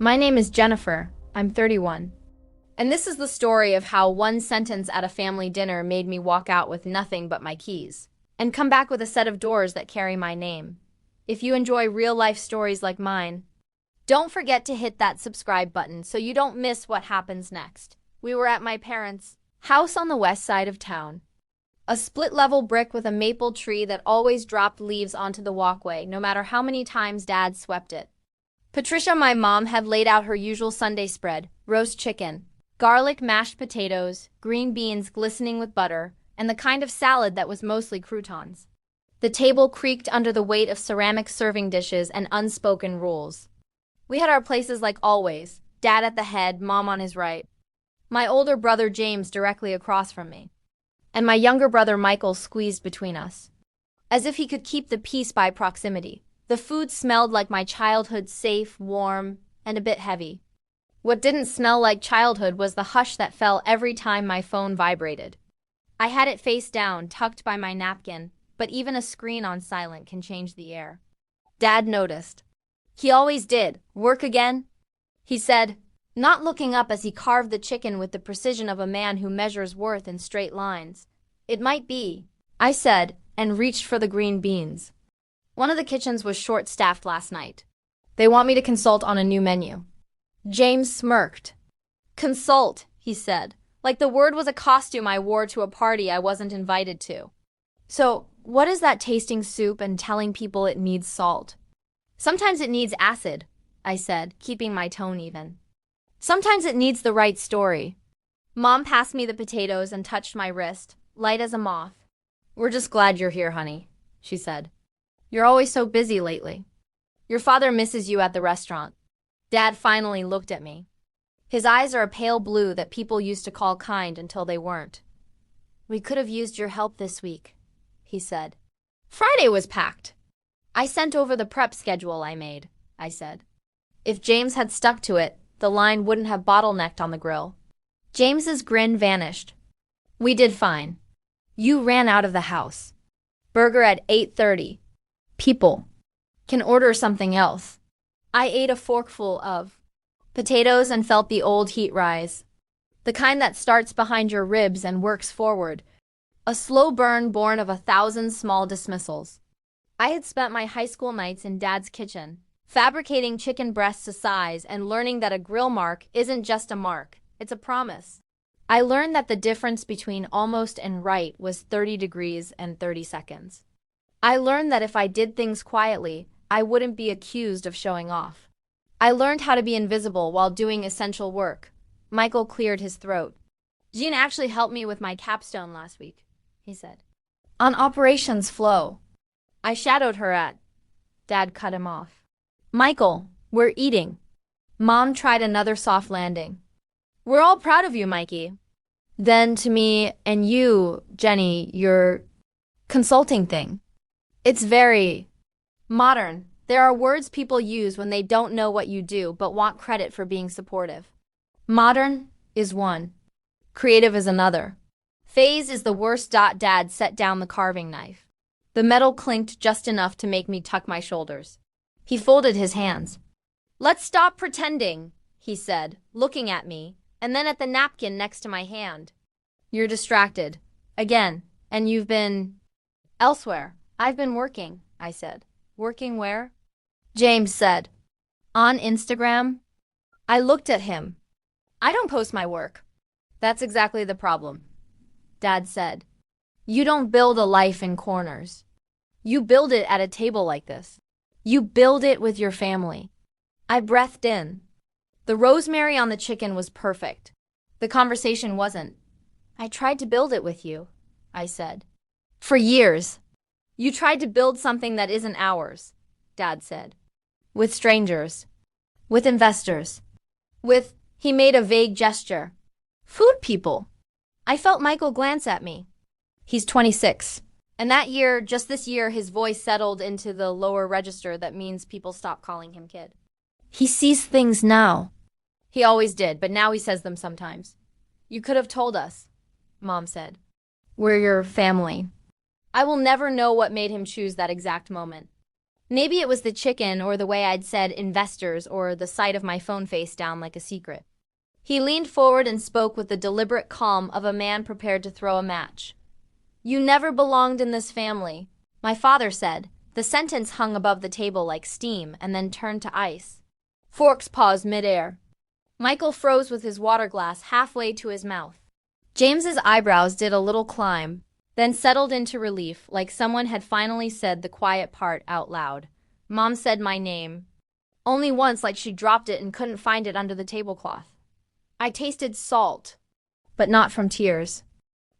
My name is Jennifer. I'm 31. And this is the story of how one sentence at a family dinner made me walk out with nothing but my keys and come back with a set of doors that carry my name. If you enjoy real-life stories like mine, don't forget to hit that subscribe button so you don't miss what happens next. We were at my parents' house on the west side of town. A split-level brick with a maple tree that always dropped leaves onto the walkway, no matter how many times Dad swept it. Patricia, my mom, had laid out her usual Sunday spread: roast chicken, garlic mashed potatoes, green beans glistening with butter, and the kind of salad that was mostly croutons. The table creaked under the weight of ceramic serving dishes and unspoken rules. We had our places like always, Dad at the head, Mom on his right, my older brother James directly across from me, and my younger brother Michael squeezed between us, as if he could keep the peace by proximity. The food smelled like my childhood, safe, warm, and a bit heavy. What didn't smell like childhood was the hush that fell every time my phone vibrated. I had it face down, tucked by my napkin, but even a screen on silent can change the air. Dad noticed. He always did. "Work again?" he said, not looking up as he carved the chicken with the precision of a man who measures worth in straight lines. "It might be," I said, and reached for the green beans. One of the kitchens was short-staffed last night. "They want me to consult on a new menu." James smirked. "Consult," he said, like the word was a costume I wore to a party I wasn't invited to. "So, what is that tasting soup and telling people it needs salt?" "Sometimes it needs acid," I said, keeping my tone even. "Sometimes it needs the right story." Mom passed me the potatoes and touched my wrist, light as a moth. "We're just glad you're here, honey," she said. "You're always so busy lately. Your father misses you at the restaurant." Dad finally looked at me. His eyes are a pale blue that people used to call kind until they weren't. "We could have used your help this week," he said. "Friday was packed." "I sent over the prep schedule I made," I said. If James had stuck to it, the line wouldn't have bottlenecked on the grill. James's grin vanished. "We did fine. You ran out of the house. Burger at 8:30. People can order something else." I ate a forkful of potatoes and felt the old heat rise. The kind that starts behind your ribs and works forward. A slow burn born of 1,000 small dismissals. I had spent my high school nights in Dad's kitchen, fabricating chicken breasts to size and learning that a grill mark isn't just a mark, it's a promise. I learned that the difference between almost and right was 30 degrees and 30 seconds. I learned that if I did things quietly, I wouldn't be accused of showing off. I learned how to be invisible while doing essential work. Michael cleared his throat. "Jean actually helped me with my capstone last week," he said. "On Operations Flow." I shadowed her at. Dad cut him off. "Michael, we're eating." Mom tried another soft landing. "We're all proud of you, Mikey." Then to me, "And you, Jenny, your consulting thing. It's very modern. There are words people use when they don't know what you do but want credit for being supportive. Modern is one. Creative is another. Phase is the worst. Dad set down the carving knife. The metal clinked just enough to make me tuck my shoulders. He folded his hands. "Let's stop pretending," he said, looking at me, and then at the napkin next to my hand. "You're distracted. Again. And you've been elsewhere." "I've been working," I said. "Working where?" James said. "On Instagram." I looked at him. "I don't post my work." "That's exactly the problem," Dad said. "You don't build a life in corners. You build it at a table like this. You build it with your family." I breathed in. The rosemary on the chicken was perfect. The conversation wasn't. "I tried to build it with you," I said. "For years." "You tried to build something that isn't ours," Dad said. "With strangers. With investors. With," he made a vague gesture, "food people." I felt Michael glance at me. He's 26. And that year, just this year, his voice settled into the lower register that means people stop calling him kid. "He sees things now." "He always did, but now he says them sometimes." "You could have told us," Mom said. "We're your family." I will never know what made him choose that exact moment. Maybe it was the chicken or the way I'd said investors or the sight of my phone face down like a secret. He leaned forward and spoke with the deliberate calm of a man prepared to throw a match. You never belonged in this family, my father said. The sentence hung above the table like steam and then turned to ice. Forks paused midair. Michael froze with his water glass halfway to his mouth. James's eyebrows did a little climb, then settled into relief, like someone had finally said the quiet part out loud. Mom said my name. Only once, like she dropped it and couldn't find it under the tablecloth. I tasted salt, but not from tears.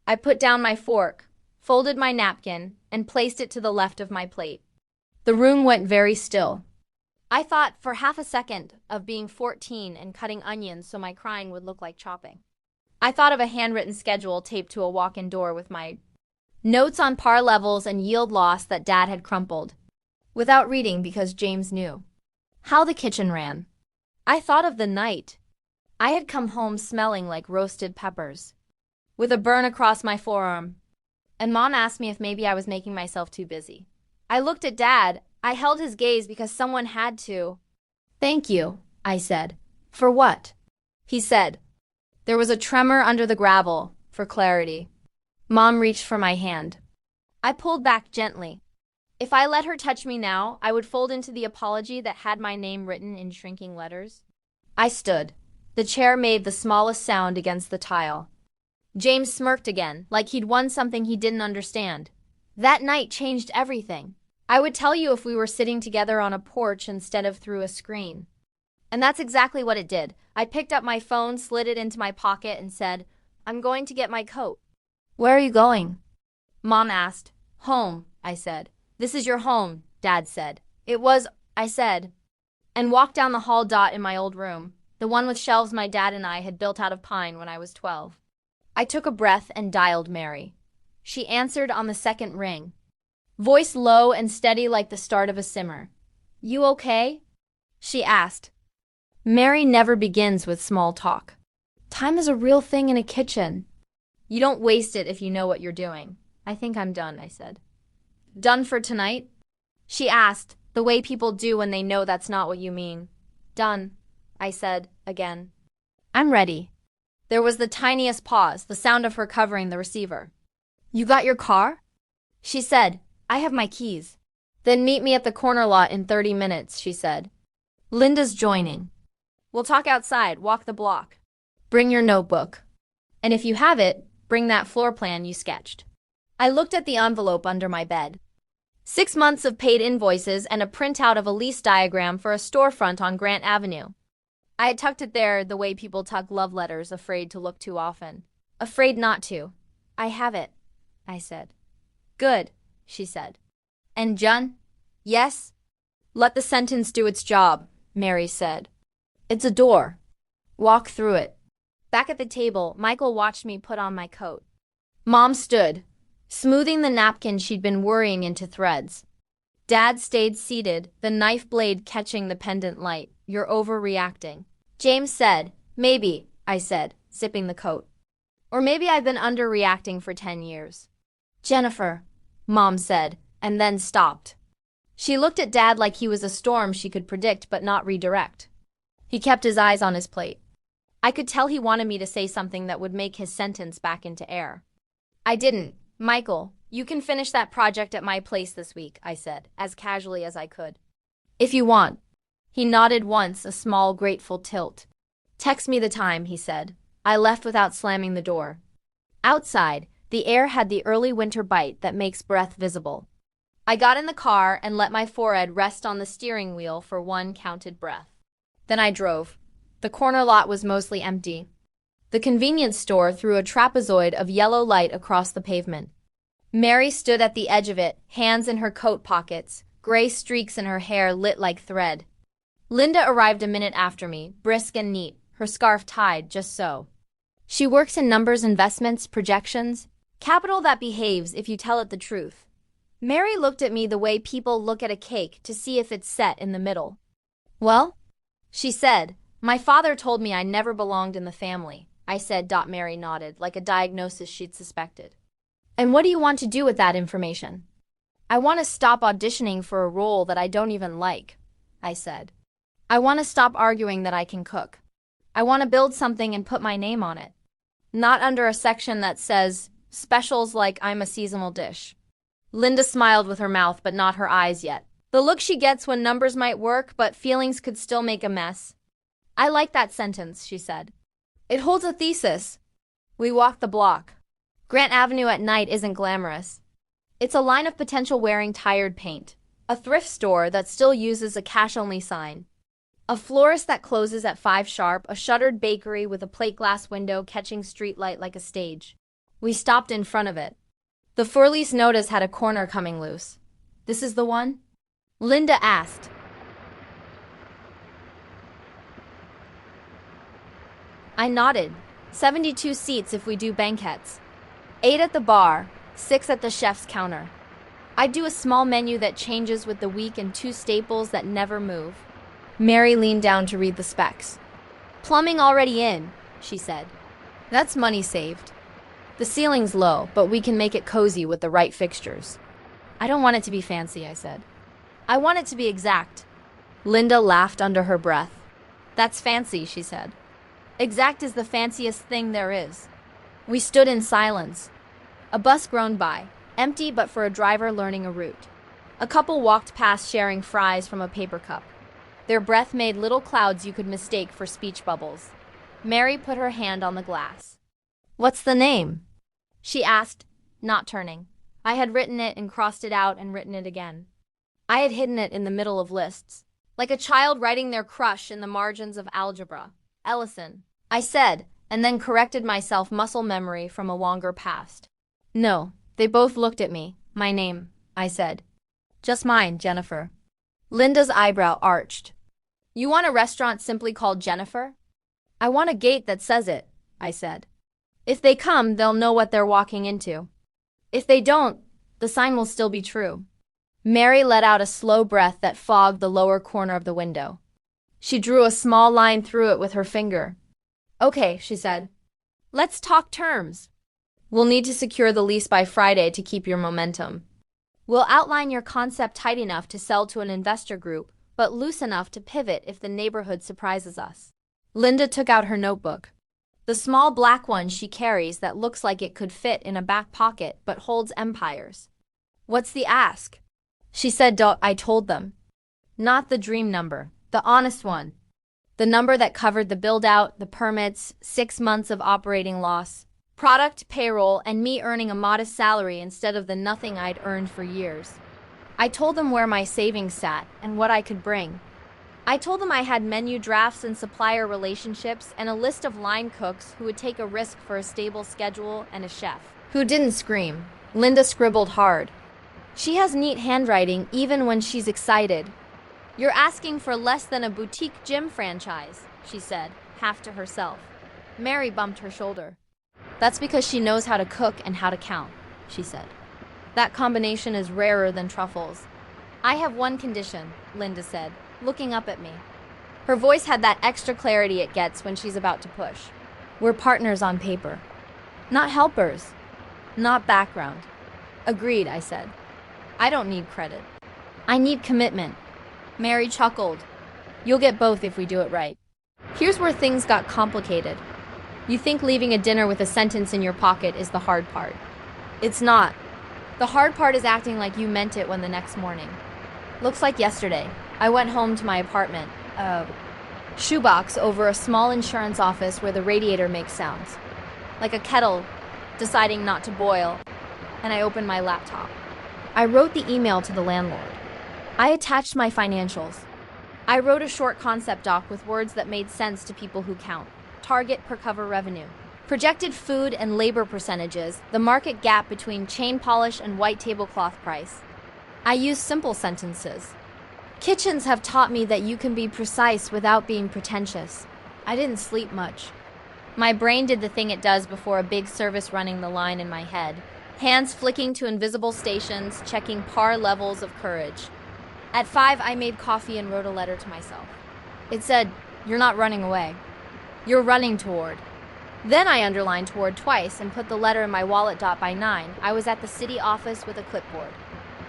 I put down my fork, folded my napkin, and placed it to the left of my plate. The room went very still. I thought for half a second of being 14 and cutting onions so my crying would look like chopping. I thought of a handwritten schedule taped to a walk-in door with my notes on par levels and yield loss that Dad had crumpled, without reading because James knew how the kitchen ran. I thought of the night I had come home smelling like roasted peppers, with a burn across my forearm, and Mom asked me if maybe I was making myself too busy. I looked at Dad. I held his gaze because someone had to. Thank you, I said. For what? He said. There was a tremor under the gravel, for clarity. Mom reached for my hand. I pulled back gently. If I let her touch me now, I would fold into the apology that had my name written in shrinking letters. I stood. The chair made the smallest sound against the tile. James smirked again, like he'd won something he didn't understand. That night changed everything. I would tell you if we were sitting together on a porch instead of through a screen. And that's exactly what it did. I picked up my phone, slid it into my pocket, and said, I'm going to get my coat. Where are you going? Mom asked. Home, I said. This is your home, Dad said. It was, I said, and walked down the hall in my old room, the one with shelves my dad and I had built out of pine when I was 12. I took a breath and dialed Mary. She answered on the second ring, voice low and steady like the start of a simmer. You okay? She asked. Mary never begins with small talk. Time is a real thing in a kitchen. You don't waste it if you know what you're doing. I think I'm done, I said. Done for tonight? She asked, the way people do when they know that's not what you mean. Done, I said, again. I'm ready. There was the tiniest pause, the sound of her covering the receiver. You got your car? She said, I have my keys. Then meet me at the corner lot in 30 minutes, she said. Linda's joining. We'll talk outside, walk the block. Bring your notebook. And if you have it, bring that floor plan you sketched. I looked at the envelope under my bed. 6 months of paid invoices and a printout of a lease diagram for a storefront on Grant Avenue. I had tucked it there the way people tuck love letters, afraid to look too often. Afraid not to. I have it, I said. Good, she said. And John? Yes? Let the sentence do its job, Mary said. It's a door. Walk through it. Back at the table, Michael watched me put on my coat. Mom stood, smoothing the napkin she'd been worrying into threads. Dad stayed seated, the knife blade catching the pendant light. You're overreacting. James said, maybe, I said, zipping the coat. Or maybe I've been underreacting for 10 years. Jennifer, Mom said, and then stopped. She looked at Dad like he was a storm she could predict but not redirect. He kept his eyes on his plate. I could tell he wanted me to say something that would make his sentence back into air. I didn't. Michael, you can finish that project at my place this week, I said, as casually as I could. If you want. He nodded once, a small, grateful tilt. Text me the time, he said. I left without slamming the door. Outside, the air had the early winter bite that makes breath visible. I got in the car and let my forehead rest on the steering wheel for one counted breath. Then I drove. The corner lot was mostly empty. The convenience store threw a trapezoid of yellow light across the pavement. Mary stood at the edge of it, hands in her coat pockets, gray streaks in her hair lit like thread. Linda arrived a minute after me, brisk and neat, her scarf tied just so. She works in numbers, investments, projections, capital that behaves if you tell it the truth. Mary looked at me the way people look at a cake to see if it's set in the middle. Well? She said, my father told me I never belonged in the family. I said. Mary nodded, like a diagnosis she'd suspected. And what do you want to do with that information? I want to stop auditioning for a role that I don't even like, I said. I want to stop arguing that I can cook. I want to build something and put my name on it. Not under a section that says, specials like I'm a seasonal dish. Linda smiled with her mouth but not her eyes yet. The look she gets when numbers might work but feelings could still make a mess. I like that sentence, she said. It holds a thesis. We walked the block. Grant Avenue at night isn't glamorous. It's a line of potential wearing tired paint. A thrift store that still uses a cash-only sign. A florist that closes at 5 sharp, a shuttered bakery with a plate glass window catching streetlight like a stage. We stopped in front of it. The for-lease notice had a corner coming loose. This is the one? Linda asked. I nodded. 72 seats if we do banquets. 8 at the bar, 6 at the chef's counter. I do a small menu that changes with the week and 2 staples that never move. Mary leaned down to read the specs. Plumbing already in, she said. That's money saved. The ceiling's low, but we can make it cozy with the right fixtures. I don't want it to be fancy, I said. I want it to be exact. Linda laughed under her breath. That's fancy, she said. Exact is the fanciest thing there is. We stood in silence. A bus groaned by, empty but for a driver learning a route. A couple walked past sharing fries from a paper cup. Their breath made little clouds you could mistake for speech bubbles. Mary put her hand on the glass. What's the name? She asked, not turning. I had written it and crossed it out and written it again. I had hidden it in the middle of lists, like a child writing their crush in the margins of algebra. Ellison, I said, and then corrected myself muscle memory from a longer past. No, they both looked at me. My name, I said. Just mine, Jennifer. Linda's eyebrow arched. You want a restaurant simply called Jennifer? I want a gate that says it, I said. If they come, they'll know what they're walking into. If they don't, the sign will still be true. Mary let out a slow breath that fogged the lower corner of the window. She drew a small line through it with her finger. Okay, she said. Let's talk terms. We'll need to secure the lease by Friday to keep your momentum. We'll outline your concept tight enough to sell to an investor group, but loose enough to pivot if the neighborhood surprises us. Linda took out her notebook. The small black one she carries that looks like it could fit in a back pocket but holds empires. What's the ask? She said, I told them. Not the dream number, the honest one. The number that covered the build-out, the permits, 6 months of operating loss, product, payroll, and me earning a modest salary instead of the nothing I'd earned for years. I told them where my savings sat and what I could bring. I told them I had menu drafts and supplier relationships and a list of line cooks who would take a risk for a stable schedule and a chef who didn't scream. Linda scribbled hard. She has neat handwriting even when she's excited. You're asking for less than a boutique gym franchise, she said, half to herself. Mary bumped her shoulder. That's because she knows how to cook and how to count, she said. That combination is rarer than truffles. I have one condition, Linda said, looking up at me. Her voice had that extra clarity it gets when she's about to push. We're partners on paper. Not helpers. Not background. Agreed, I said. I don't need credit. I need commitment. Mary chuckled. You'll get both if we do it right. Here's where things got complicated. You think leaving a dinner with a sentence in your pocket is the hard part. It's not. The hard part is acting like you meant it when the next morning. Looks like yesterday. I went home to my apartment, shoebox over a small insurance office where the radiator makes sounds. Like a kettle deciding not to boil, and I opened my laptop. I wrote the email to the landlord. I attached my financials. I wrote a short concept doc with words that made sense to people who count. Target per cover revenue. Projected food and labor percentages, the market gap between chain polish and white tablecloth price. I used simple sentences. Kitchens have taught me that you can be precise without being pretentious. I didn't sleep much. My brain did the thing it does before a big service running the line in my head. Hands flicking to invisible stations, checking par levels of courage. At 5, I made coffee and wrote a letter to myself. It said, "You're not running away. You're running toward." Then I underlined toward twice and put the letter in my wallet. By 9, I was at the city office with a clipboard.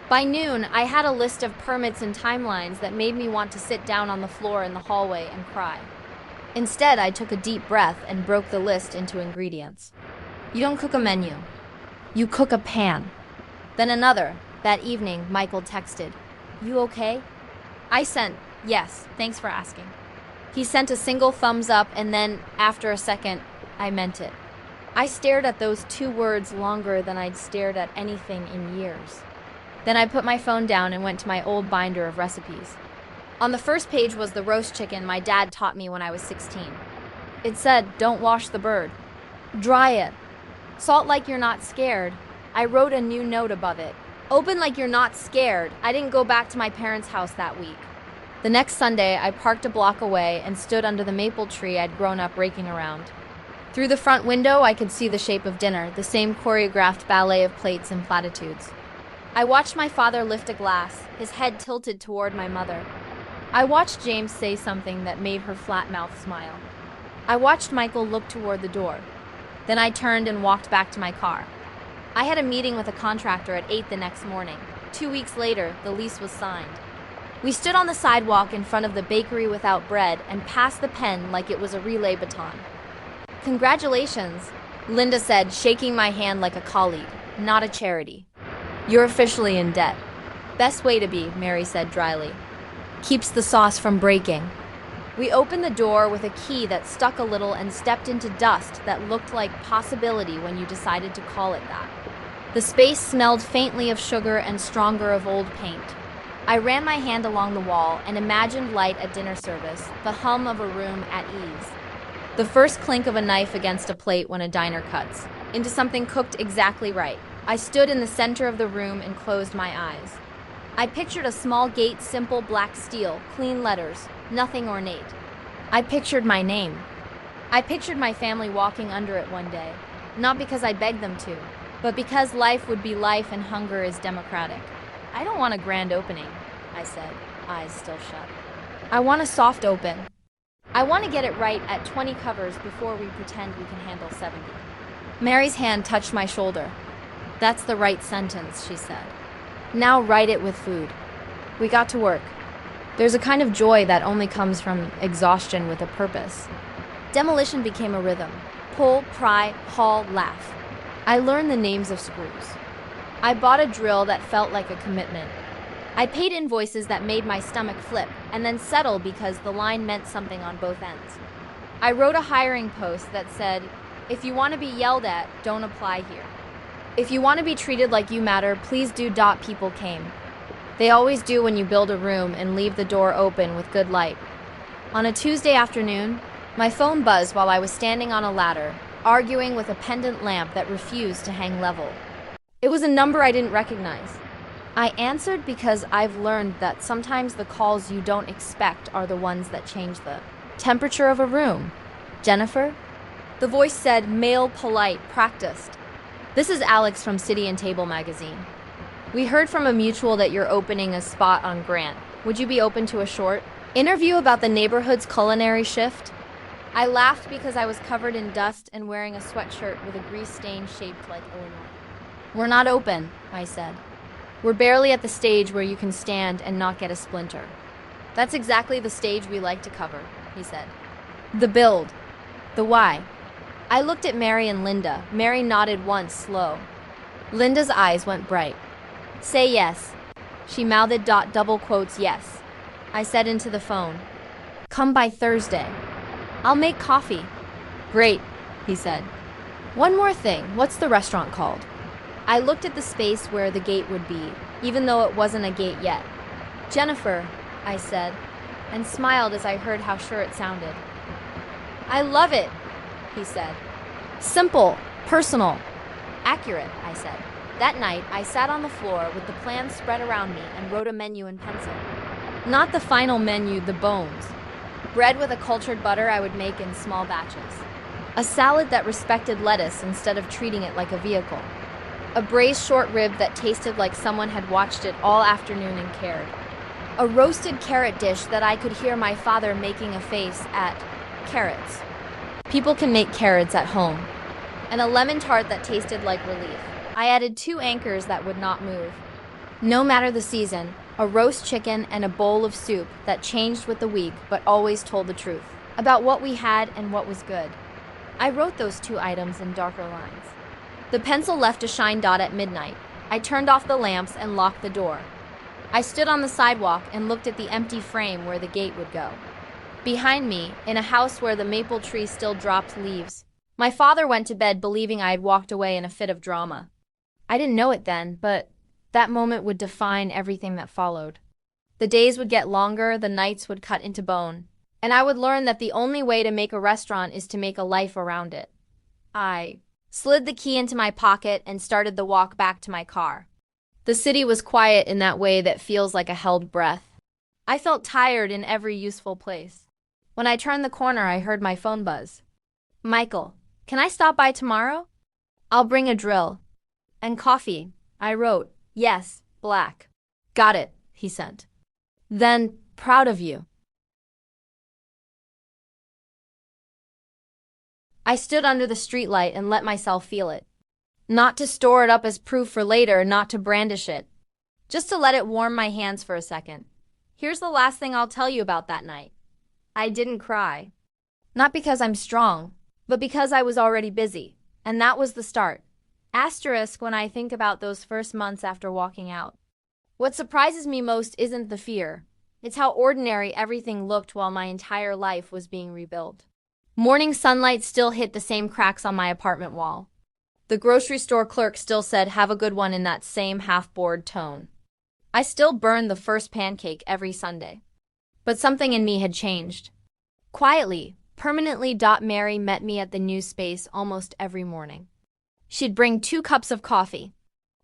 By noon, I had a list of permits and timelines that made me want to sit down on the floor in the hallway and cry. Instead, I took a deep breath and broke the list into ingredients. You don't cook a menu. You cook a pan. Then another. That evening, Michael texted, "You okay?" I sent, "Yes, thanks for asking." He sent a single thumbs up and then, after a second, I meant it. I stared at those 2 words longer than I'd stared at anything in years. Then I put my phone down and went to my old binder of recipes. On the first page was the roast chicken my dad taught me when I was 16. It said, "Don't wash the bird. Dry it. Salt like you're not scared." I wrote a new note above it. "Open like you're not scared." I didn't go back to my parents' house that week. The next Sunday, I parked a block away and stood under the maple tree I'd grown up raking around. Through the front window, I could see the shape of dinner, the same choreographed ballet of plates and platitudes. I watched my father lift a glass, his head tilted toward my mother. I watched James say something that made her flat mouth smile. I watched Michael look toward the door. Then I turned and walked back to my car. I had a meeting with a contractor at 8 the next morning. 2 weeks later, the lease was signed. We stood on the sidewalk in front of the bakery without bread and passed the pen like it was a relay baton. "Congratulations," Linda said, shaking my hand like a colleague, not a charity. "You're officially in debt." "Best way to be," Mary said dryly. "Keeps the sauce from breaking." We opened the door with a key that stuck a little and stepped into dust that looked like possibility when you decided to call it that. The space smelled faintly of sugar and stronger of old paint. I ran my hand along the wall and imagined light at dinner service, the hum of a room at ease. The first clink of a knife against a plate when a diner cuts into something cooked exactly right. I stood in the center of the room and closed my eyes. I pictured a small gate, simple black steel, clean letters, nothing ornate. I pictured my name. I pictured my family walking under it one day, not because I begged them to, but because life would be life and hunger is democratic. "I don't want a grand opening," I said, eyes still shut. "I want a soft open. I want to get it right at 20 covers before we pretend we can handle 70. Mary's hand touched my shoulder. "That's the right sentence," she said. "Now write it with food." We got to work. There's a kind of joy that only comes from exhaustion with a purpose. Demolition became a rhythm. Pull, pry, haul, laugh. I learned the names of screws. I bought a drill that felt like a commitment. I paid invoices that made my stomach flip and then settle because the line meant something on both ends. I wrote a hiring post that said, "If you want to be yelled at, don't apply here. If you want to be treated like you matter, please do." People came. They always do when you build a room and leave the door open with good light. On a Tuesday afternoon, my phone buzzed while I was standing on a ladder, arguing with a pendant lamp that refused to hang level. It was a number I didn't recognize. I answered because I've learned that sometimes the calls you don't expect are the ones that change the temperature of a room. "Jennifer?" The voice said, male, polite, practiced. "This is Alex from City and Table magazine. We heard from a mutual that you're opening a spot on Grant. Would you be open to a short interview about the neighborhood's culinary shift?" I laughed because I was covered in dust and wearing a sweatshirt with a grease stain shaped like Illinois. "We're not open," I said. "We're barely at the stage where you can stand and not get a splinter." "That's exactly the stage we like to cover," he said. "The build. The why." I looked at Mary and Linda. Mary nodded once, slow. Linda's eyes went bright. "Say yes." She mouthed double quotes, "Yes." I said into the phone, "Come by Thursday. I'll make coffee." "Great," he said. "One more thing, what's the restaurant called?" I looked at the space where the gate would be, even though it wasn't a gate yet. "Jennifer," I said, and smiled as I heard how sure it sounded. "I love it," he said. "Simple, personal, accurate," I said. That night, I sat on the floor with the plans spread around me and wrote a menu in pencil. Not the final menu, the bones. Bread with a cultured butter I would make in small batches. A salad that respected lettuce instead of treating it like a vehicle. A braised short rib that tasted like someone had watched it all afternoon and cared. A roasted carrot dish that I could hear my father making a face at. Carrots. People can make carrots at home. And a lemon tart that tasted like relief. I added 2 anchors that would not move. No matter the season, a roast chicken and a bowl of soup that changed with the week but always told the truth about what we had and what was good. I wrote those two items in darker lines. The pencil left a shine dot at midnight. I turned off the lamps and locked the door. I stood on the sidewalk and looked at the empty frame where the gate would go. Behind me, in a house where the maple tree still dropped leaves, my father went to bed believing I had walked away in a fit of drama. I didn't know it then, but that moment would define everything that followed. The days would get longer, the nights would cut into bone, and I would learn that the only way to make a restaurant is to make a life around it. I slid the key into my pocket and started the walk back to my car. The city was quiet in that way that feels like a held breath. I felt tired in every useful place. When I turned the corner, I heard my phone buzz. "Michael, can I stop by tomorrow? I'll bring a drill. And coffee." I wrote, "Yes, black." "Got it," he sent. "Then, proud of you." I stood under the streetlight and let myself feel it. Not to store it up as proof for later, not to brandish it. Just to let it warm my hands for a second. Here's the last thing I'll tell you about that night. I didn't cry. Not because I'm strong, but because I was already busy. And that was the start. Asterisk when I think about those first months after walking out. What surprises me most isn't the fear. It's how ordinary everything looked while my entire life was being rebuilt. Morning sunlight still hit the same cracks on my apartment wall. The grocery store clerk still said, "Have a good one," in that same half-bored tone. I still burned the first pancake every Sunday. But something in me had changed. Quietly, permanently. Mary met me at the news space almost every morning. She'd bring 2 cups of coffee.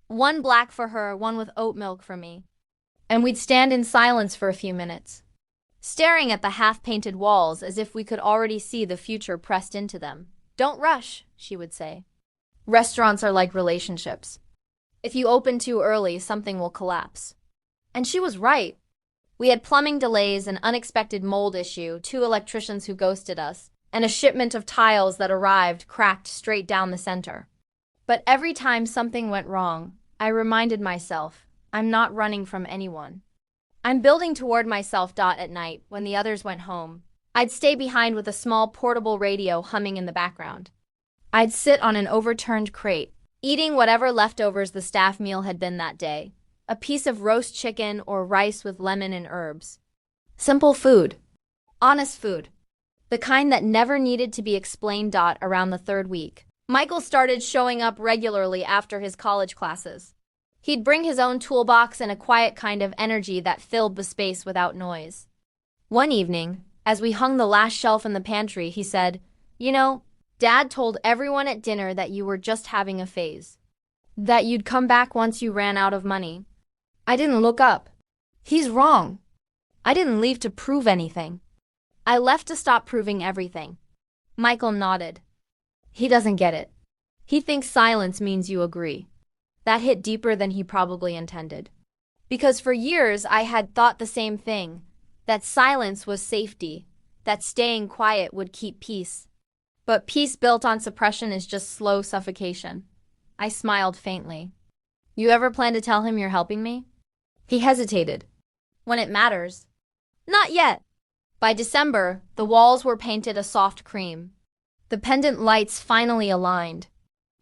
One black for her, one with oat milk for me. And we'd stand in silence for a few minutes, staring at the half-painted walls as if we could already see the future pressed into them. "Don't rush," she would say. "Restaurants are like relationships. If you open too early, something will collapse." And she was right. We had plumbing delays, an unexpected mold issue, 2 electricians who ghosted us, and a shipment of tiles that arrived cracked straight down the center. But every time something went wrong, I reminded myself, I'm not running from anyone. I'm building toward myself. At night, when the others went home, I'd stay behind with a small portable radio humming in the background. I'd sit on an overturned crate, eating whatever leftovers the staff meal had been that day. A piece of roast chicken or rice with lemon and herbs. Simple food. Honest food. The kind that never needed to be explained. Around the 3rd week, Michael started showing up regularly after his college classes. He'd bring his own toolbox and a quiet kind of energy that filled the space without noise. One evening, as we hung the last shelf in the pantry, he said, "You know, Dad told everyone at dinner that you were just having a phase. That you'd come back once you ran out of money." I didn't look up. He's wrong. I didn't leave to prove anything. I left to stop proving everything. Michael nodded. He doesn't get it. He thinks silence means you agree. That hit deeper than he probably intended. Because for years I had thought the same thing, that silence was safety, that staying quiet would keep peace. But peace built on suppression is just slow suffocation. I smiled faintly. "You ever plan to tell him you're helping me?" He hesitated. "When it matters." "Not yet." By December, the walls were painted a soft cream. The pendant lights finally aligned.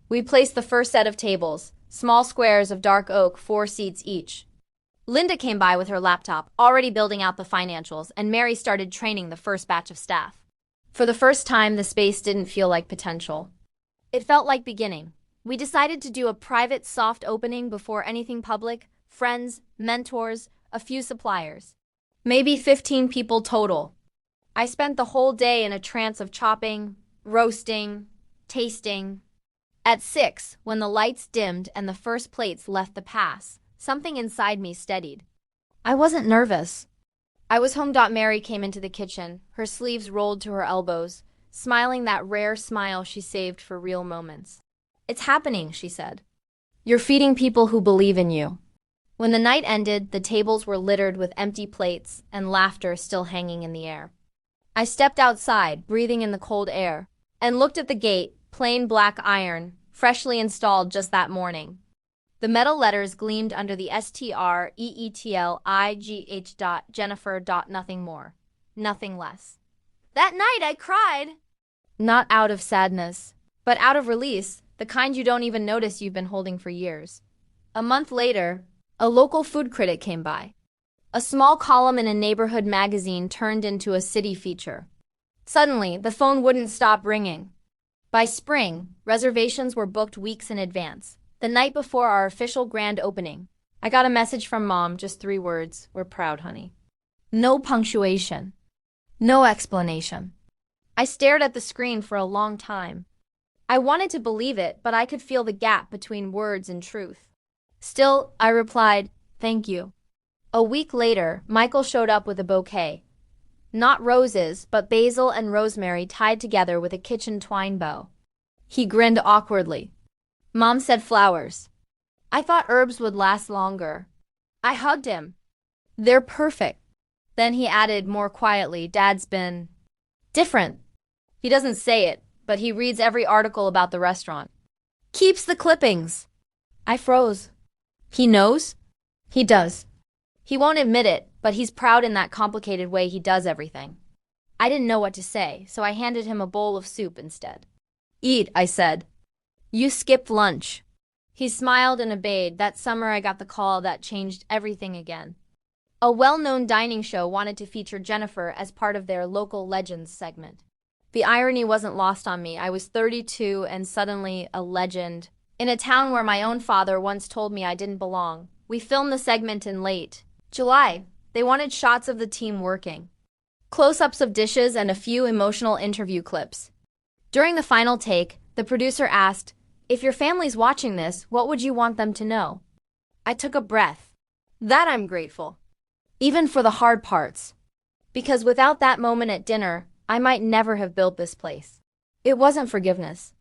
We placed the first set of tables, small squares of dark oak, 4 seats each. Linda came by with her laptop, already building out the financials, and Mary started training the first batch of staff. For the first time, the space didn't feel like potential. It felt like beginning. We decided to do a private, soft opening before anything public. Friends, mentors, a few suppliers. Maybe 15 people total. I spent the whole day in a trance of chopping, roasting, tasting. At 6, when the lights dimmed and the first plates left the pass, something inside me steadied. I wasn't nervous. I was home. Mary came into the kitchen, her sleeves rolled to her elbows, smiling that rare smile she saved for real moments. "It's happening," she said. "You're feeding people who believe in you." When the night ended, the tables were littered with empty plates and laughter still hanging in the air. I stepped outside, breathing in the cold air, and looked at the gate, plain black iron, freshly installed just that morning. The metal letters gleamed under the STREETLIGH dot Jennifer dot nothing more, nothing less. That night I cried. Not out of sadness, but out of release, the kind you don't even notice you've been holding for years. A month later, a local food critic came by. A small column in a neighborhood magazine turned into a city feature. Suddenly, the phone wouldn't stop ringing. By spring, reservations were booked weeks in advance, the night before our official grand opening. I got a message from Mom, just 3 words, "We're proud, honey." No punctuation. No explanation. I stared at the screen for a long time. I wanted to believe it, but I could feel the gap between words and truth. Still, I replied, "Thank you." A week later, Michael showed up with a bouquet. Not roses, but basil and rosemary tied together with a kitchen twine bow. He grinned awkwardly. Mom said flowers. I thought herbs would last longer. I hugged him. "They're perfect." Then he added more quietly, "Dad's been different. He doesn't say it, but he reads every article about the restaurant. Keeps the clippings." I froze. He knows? He does. He won't admit it, but he's proud in that complicated way he does everything. I didn't know what to say, so I handed him a bowl of soup instead. "Eat," I said. "You skipped lunch." He smiled and obeyed. That summer I got the call that changed everything again. A well-known dining show wanted to feature Jennifer as part of their Local Legends segment. The irony wasn't lost on me. I was 32 and suddenly a legend. In a town where my own father once told me I didn't belong. We filmed the segment in late July. They wanted shots of the team working, close-ups of dishes, and a few emotional interview clips. During the final take, the producer asked, "If your family's watching this, what would you want them to know?" I took a breath. That I'm grateful. Even for the hard parts. Because without that moment at dinner, I might never have built this place. It wasn't forgiveness.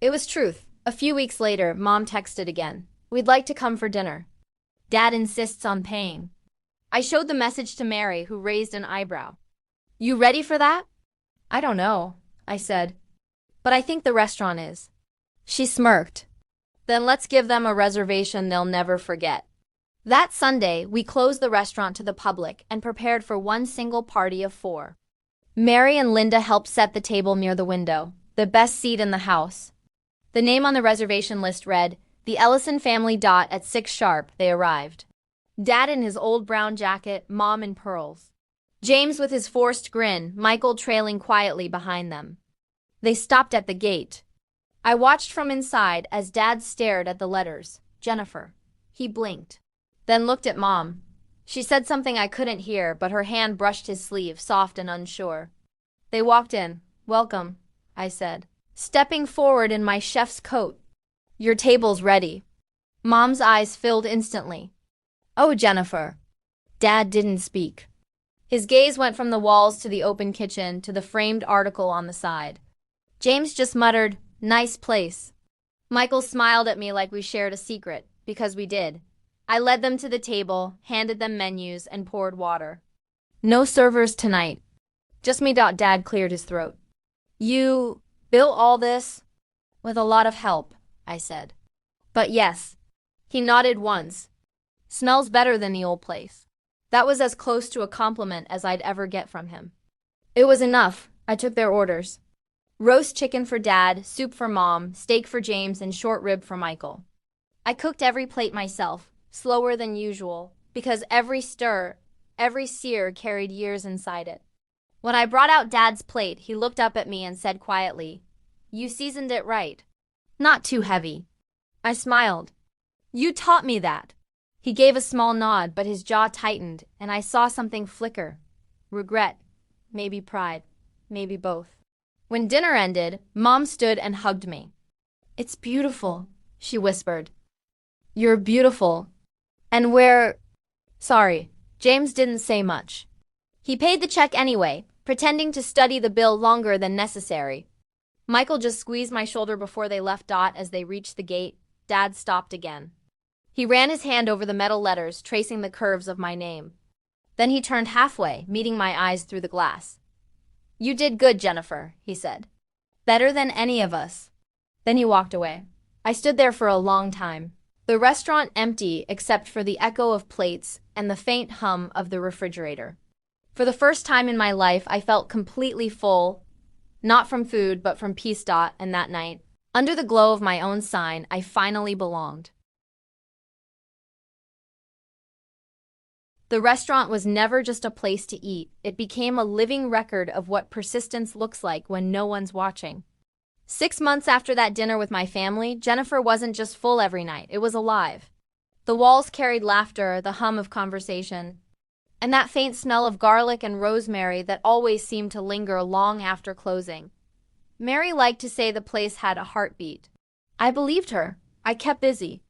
It was truth. A few weeks later, Mom texted again. "We'd like to come for dinner. Dad insists on paying." I showed the message to Mary, who raised an eyebrow. "You ready for that?" "I don't know," I said. "But I think the restaurant is." She smirked. "Then let's give them a reservation they'll never forget." That Sunday, we closed the restaurant to the public and prepared for one single party of 4. Mary and Linda helped set the table near the window, the best seat in the house. The name on the reservation list read, "The Ellison family. At 6 sharp, they arrived." Dad in his old brown jacket, Mom in pearls. James with his forced grin, Michael trailing quietly behind them. They stopped at the gate. I watched from inside as Dad stared at the letters, Jennifer. He blinked, then looked at Mom. She said something I couldn't hear, but her hand brushed his sleeve, soft and unsure. They walked in. "Welcome," I said, stepping forward in my chef's coat. "Your table's ready." Mom's eyes filled instantly. "Oh, Jennifer." Dad didn't speak. His gaze went from the walls to the open kitchen to the framed article on the side. James just muttered, "Nice place." Michael smiled at me like we shared a secret, because we did. I led them to the table, handed them menus, and poured water. "No servers tonight. Just me." Dad cleared his throat. "You built all this?" "With a lot of help," I said. "But yes." He nodded once. "Smells better than the old place." That was as close to a compliment as I'd ever get from him. It was enough. I took their orders. Roast chicken for Dad, soup for Mom, steak for James, and short rib for Michael. I cooked every plate myself, slower than usual, because every stir, every sear carried years inside it. When I brought out Dad's plate, he looked up at me and said quietly, "You seasoned it right. Not too heavy." I smiled. "You taught me that." He gave a small nod, but his jaw tightened, and I saw something flicker. Regret, maybe pride, maybe both. When dinner ended, Mom stood and hugged me. "It's beautiful," she whispered. "You're beautiful. And we're..." Sorry, James didn't say much. He paid the check anyway, pretending to study the bill longer than necessary. Michael just squeezed my shoulder before they left. As they reached the gate, Dad stopped again. He ran his hand over the metal letters, tracing the curves of my name. Then he turned halfway, meeting my eyes through the glass. "You did good, Jennifer," he said. "Better than any of us." Then he walked away. I stood there for a long time. The restaurant empty except for the echo of plates and the faint hum of the refrigerator. For the first time in my life, I felt completely full, not from food, but from peace. And that night, under the glow of my own sign, I finally belonged. The restaurant was never just a place to eat. It became a living record of what persistence looks like when no one's watching. 6 months after that dinner with my family, Jennifer wasn't just full every night, it was alive. The walls carried laughter, the hum of conversation, and that faint smell of garlic and rosemary that always seemed to linger long after closing. Mary liked to say the place had a heartbeat. I believed her. I kept busy.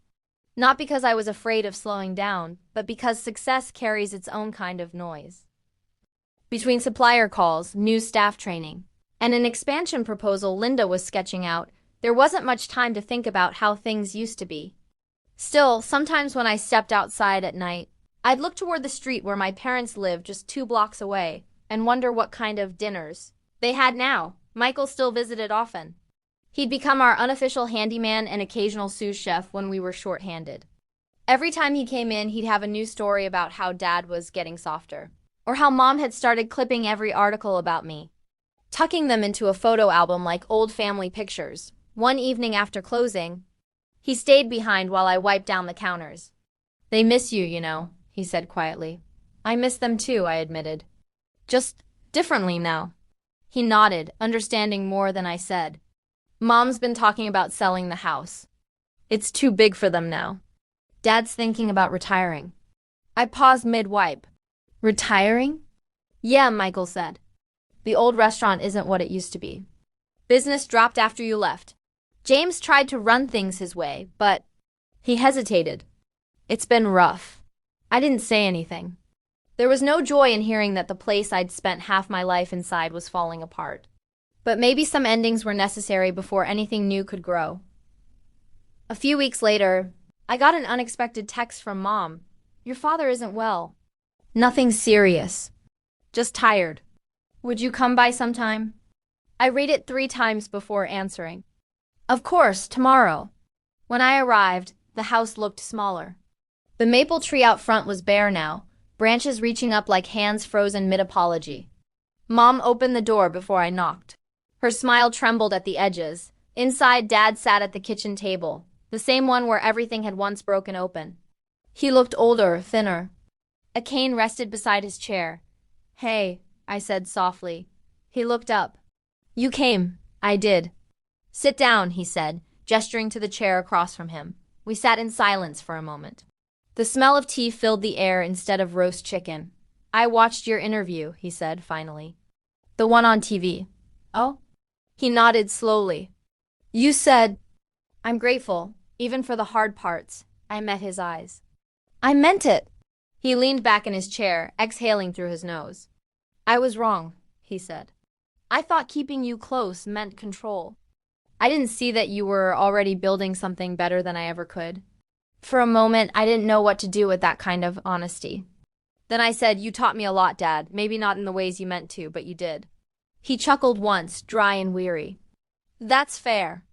Not because I was afraid of slowing down, but because success carries its own kind of noise. Between supplier calls, new staff training, and an expansion proposal Linda was sketching out, there wasn't much time to think about how things used to be. Still, sometimes when I stepped outside at night, I'd look toward the street where my parents lived just 2 blocks away and wonder what kind of dinners they had now. Michael still visited often. He'd become our unofficial handyman and occasional sous chef when we were short-handed. Every time he came in, he'd have a new story about how Dad was getting softer, or how Mom had started clipping every article about me, tucking them into a photo album like old family pictures. One evening after closing, he stayed behind while I wiped down the counters. "They miss you, you know," he said quietly. "I miss them too," I admitted. "Just differently now." He nodded, understanding more than I said. "Mom's been talking about selling the house. It's too big for them now. Dad's thinking about retiring." I paused mid-wipe. "Retiring?" "Yeah," Michael said. "The old restaurant isn't what it used to be. Business dropped after you left. James tried to run things his way, but..." He hesitated. "It's been rough." I didn't say anything. There was no joy in hearing that the place I'd spent half my life inside was falling apart. But maybe some endings were necessary before anything new could grow. A few weeks later, I got an unexpected text from Mom. "Your father isn't well." "Nothing serious. Just tired. Would you come by sometime?" I read it 3 times before answering. "Of course, tomorrow." When I arrived, the house looked smaller. The maple tree out front was bare now, branches reaching up like hands frozen mid-apology. Mom opened the door before I knocked. Her smile trembled at the edges. Inside, Dad sat at the kitchen table, the same one where everything had once broken open. He looked older, thinner. A cane rested beside his chair. "Hey," I said softly. He looked up. "You came." I did. "Sit down," he said, gesturing to the chair across from him. We sat in silence for a moment. The smell of tea filled the air instead of roast chicken. "I watched your interview," he said finally. "The one on TV." "Oh?" He nodded slowly. "You said..." "I'm grateful, even for the hard parts." I met his eyes. "I meant it." He leaned back in his chair, exhaling through his nose. "I was wrong," he said. "I thought keeping you close meant control. I didn't see that you were already building something better than I ever could." For a moment, I didn't know what to do with that kind of honesty. Then I said, "You taught me a lot, Dad. Maybe not in the ways you meant to, but you did." He chuckled once, dry and weary. "That's fair."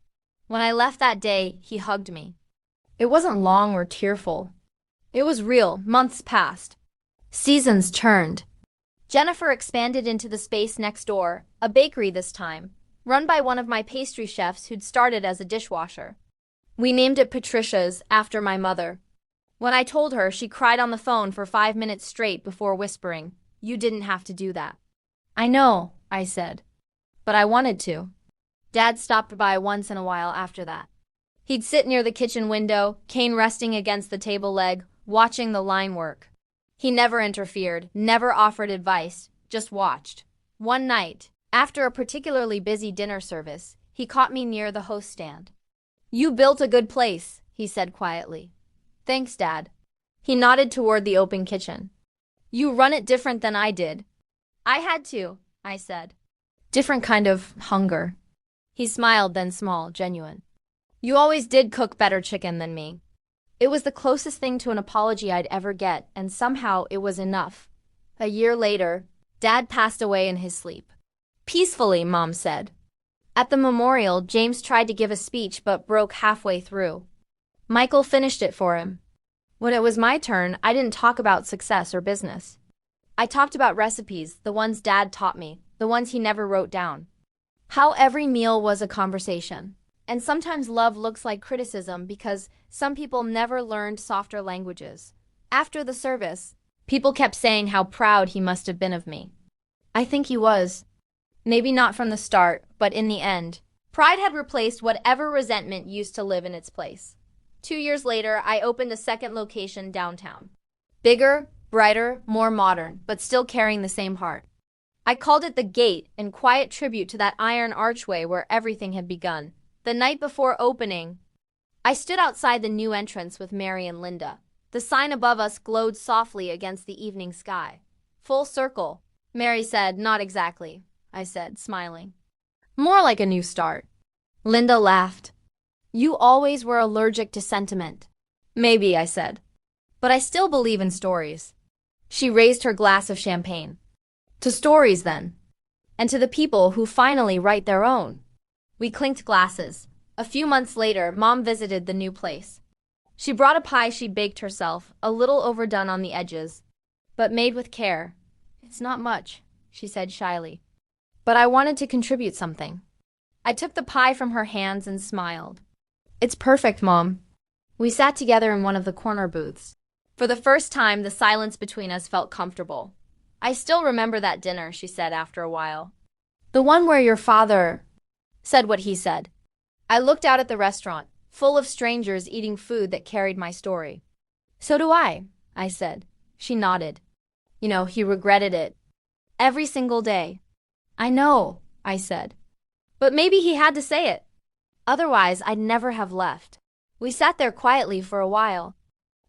When I left that day, he hugged me. It wasn't long or tearful. It was real. Months passed. Seasons turned. Jennifer expanded into the space next door, a bakery this time, run by one of my pastry chefs who'd started as a dishwasher. We named it Patricia's, after my mother. When I told her, she cried on the phone for 5 minutes straight before whispering, "You didn't have to do that." "I know," I said, "but I wanted to." Dad stopped by once in a while after that. He'd sit near the kitchen window, cane resting against the table leg, watching the line work. He never interfered, never offered advice, just watched. One night, after a particularly busy dinner service, he caught me near the host stand. "You built a good place," he said quietly. "Thanks, Dad." He nodded toward the open kitchen. "You run it different than I did." "I had to," I said. "Different kind of hunger." He smiled, then small, genuine. "You always did cook better chicken than me." It was the closest thing to an apology I'd ever get, and somehow it was enough. A year later, Dad passed away in his sleep. "Peacefully," Mom said. At the memorial, James tried to give a speech but broke halfway through. Michael finished it for him. When it was my turn, I didn't talk about success or business. I talked about recipes, the ones Dad taught me, the ones he never wrote down. How every meal was a conversation. And sometimes love looks like criticism because some people never learned softer languages. After the service, people kept saying how proud he must have been of me. I think he was. Maybe not from the start, but in the end. Pride had replaced whatever resentment used to live in its place. 2 years later, I opened a second location downtown. Bigger, brighter, more modern, but still carrying the same heart. I called it The Gate, in quiet tribute to that iron archway where everything had begun. The night before opening, I stood outside the new entrance with Mary and Linda. The sign above us glowed softly against the evening sky. Full circle, Mary said. Not exactly, I said, smiling. More like a new start. Linda laughed. You always were allergic to sentiment. Maybe, I said. But I still believe in stories. She raised her glass of champagne. To stories, then. And to the people who finally write their own. We clinked glasses. A few months later, Mom visited the new place. She brought a pie she'd baked herself, a little overdone on the edges, but made with care. It's not much, she said shyly. But I wanted to contribute something. I took the pie from her hands and smiled. It's perfect, Mom. We sat together in one of the corner booths. For the first time, the silence between us felt comfortable. I still remember that dinner, she said after a while. The one where your father said what he said. I looked out at the restaurant, full of strangers eating food that carried my story. So do I said. She nodded. You know, he regretted it. Every single day. I know, I said. But maybe he had to say it. Otherwise, I'd never have left. We sat there quietly for a while,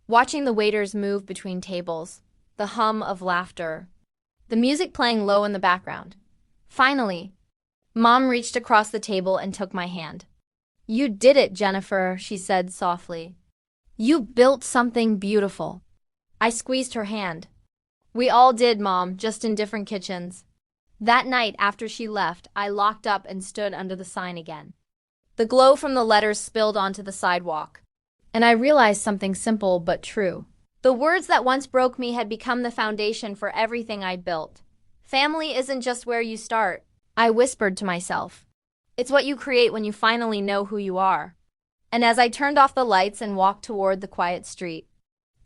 watching the waiters move between tables, the hum of laughter, the music playing low in the background. Finally, Mom reached across the table and took my hand. You did it, Jennifer, she said softly. You built something beautiful. I squeezed her hand. We all did, Mom, just in different kitchens. That night, after she left, I locked up and stood under the sign again. The glow from the letters spilled onto the sidewalk, and I realized something simple but true. The words that once broke me had become the foundation for everything I built. Family isn't just where you start, I whispered to myself. It's what you create when you finally know who you are. And as I turned off the lights and walked toward the quiet street,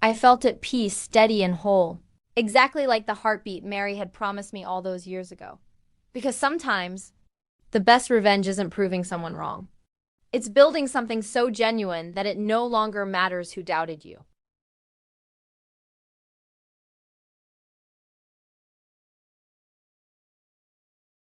I felt at peace, steady and whole, exactly like the heartbeat Mary had promised me all those years ago. Because sometimes, the best revenge isn't proving someone wrong. It's building something so genuine that it no longer matters who doubted you.